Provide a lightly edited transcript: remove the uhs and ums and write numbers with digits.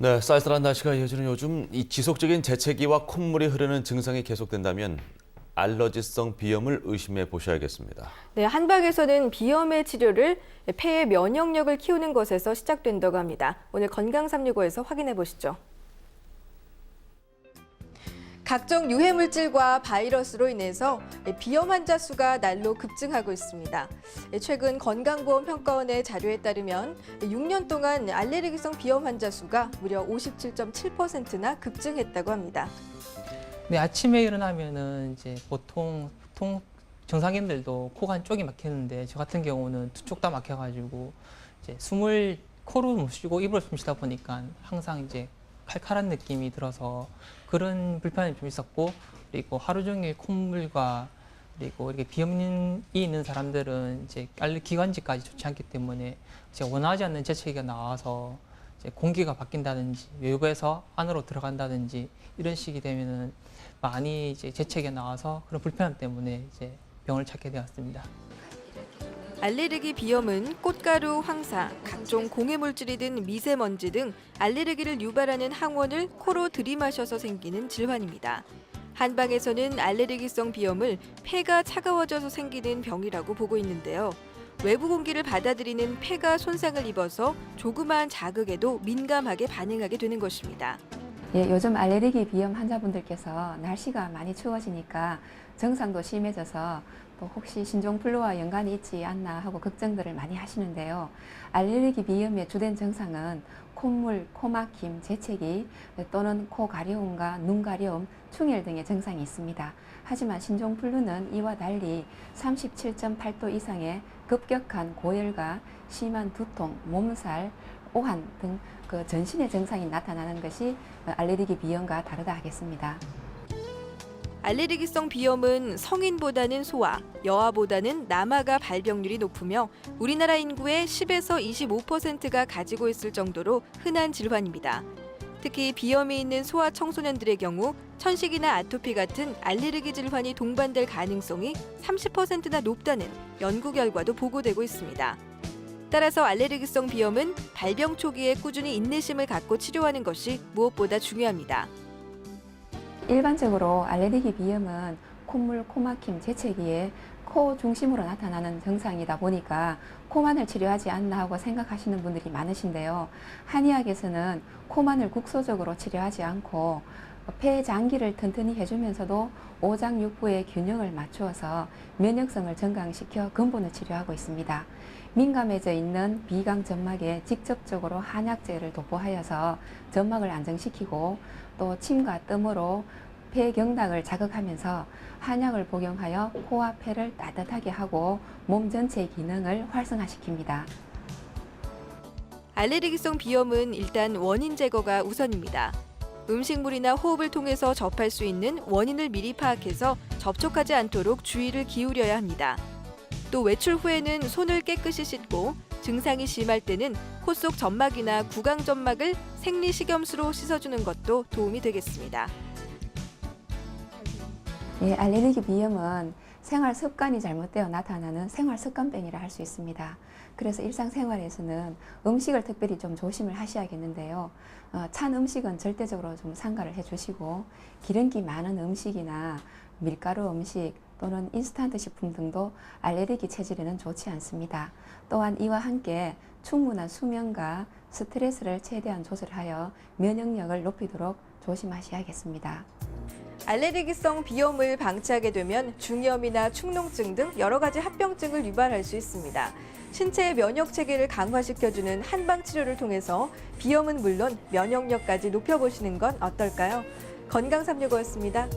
네, 쌀쌀한 날씨가 이어지는 요즘 이 지속적인 재채기와 콧물이 흐르는 증상이 계속된다면 알러지성 비염을 의심해 보셔야겠습니다. 네, 한방에서는 비염의 치료를 폐의 면역력을 키우는 것에서 시작된다고 합니다. 오늘 건강365에서 확인해 보시죠. 각종 유해물질과 바이러스로 인해서 비염 환자 수가 날로 급증하고 있습니다. 최근 건강보험평가원의 자료에 따르면 6년 동안 알레르기성 비염 환자 수가 무려 57.7%나 급증했다고 합니다. 네, 아침에 일어나면은 이제 보통 정상인들도 코가 한쪽이 막히는데 저 같은 경우는 두 쪽 다 막혀가지고 이제 숨을 코로 못 쉬고 입으로 숨 쉬다 보니까 항상 이제 칼칼한 느낌이 들어서 그런 불편이 좀 있었고, 그리고 하루 종일 콧물과 그리고 이렇게 비염이 있는 사람들은 이제 기관지까지 좋지 않기 때문에 제가 원하지 않는 재채기가 나와서 이제 공기가 바뀐다든지 외부에서 안으로 들어간다든지 이런 식이 되면은 많이 이제 재채기가 나와서 그런 불편함 때문에 이제 병을 찾게 되었습니다. 알레르기 비염은 꽃가루, 황사, 각종 공해물질이 든 미세먼지 등 알레르기를 유발하는 항원을 코로 들이마셔서 생기는 질환입니다. 한방에서는 알레르기성 비염을 폐가 차가워져서 생기는 병이라고 보고 있는데요. 외부 공기를 받아들이는 폐가 손상을 입어서 조그마한 자극에도 민감하게 반응하게 되는 것입니다. 예, 요즘 알레르기 비염 환자분들께서 날씨가 많이 추워지니까 증상도 심해져서 또 혹시 신종플루와 연관이 있지 않나 하고 걱정들을 많이 하시는데요. 알레르기 비염의 주된 증상은 콧물, 코막힘, 재채기 또는 코 가려움과 눈 가려움, 충혈 등의 증상이 있습니다. 하지만 신종플루는 이와 달리 37.8도 이상의 급격한 고열과 심한 두통, 몸살, 오한 등 그 전신의 증상이 나타나는 것이 알레르기 비염과 다르다 하겠습니다. 알레르기성 비염은 성인보다는 소아, 여아보다는 남아가 발병률이 높으며 우리나라 인구의 10에서 25%가 가지고 있을 정도로 흔한 질환입니다. 특히 비염이 있는 소아 청소년들의 경우 천식이나 아토피 같은 알레르기 질환이 동반될 가능성이 30%나 높다는 연구 결과도 보고되고 있습니다. 따라서 알레르기성 비염은 발병 초기에 꾸준히 인내심을 갖고 치료하는 것이 무엇보다 중요합니다. 일반적으로 알레르기 비염은 콧물, 코막힘, 재채기에 코 중심으로 나타나는 증상이다 보니까 코만을 치료하지 않나 하고 생각하시는 분들이 많으신데요. 한의학에서는 코만을 국소적으로 치료하지 않고 폐 장기를 튼튼히 해주면서도 오장육부의 균형을 맞추어서 면역성을 증강시켜 근본을 치료하고 있습니다. 민감해져 있는 비강 점막에 직접적으로 한약재를 도포하여서 점막을 안정시키고 또 침과 뜸으로 폐 경락을 자극하면서 한약을 복용하여 코와 폐를 따뜻하게 하고 몸 전체의 기능을 활성화시킵니다. 알레르기성 비염은 일단 원인 제거가 우선입니다. 음식물이나 호흡을 통해서 접할 수 있는 원인을 미리 파악해서 접촉하지 않도록 주의를 기울여야 합니다. 또 외출 후에는 손을 깨끗이 씻고 증상이 심할 때는 코 속 점막이나 구강 점막을 생리식염수로 씻어주는 것도 도움이 되겠습니다. 예, 알레르기 비염은 생활 습관이 잘못되어 나타나는 생활 습관병이라 할 수 있습니다. 그래서 일상생활에서는 음식을 특별히 좀 조심을 하셔야겠는데요. 찬 음식은 절대적으로 좀 삼가를 해주시고 기름기 많은 음식이나 밀가루 음식 또는 인스턴트 식품 등도 알레르기 체질에는 좋지 않습니다. 또한 이와 함께 충분한 수면과 스트레스를 최대한 조절하여 면역력을 높이도록 조심하셔야겠습니다. 알레르기성 비염을 방치하게 되면 중이염이나 축농증 등 여러 가지 합병증을 유발할 수 있습니다. 신체의 면역 체계를 강화시켜주는 한방 치료를 통해서 비염은 물론 면역력까지 높여보시는 건 어떨까요? 건강365였습니다.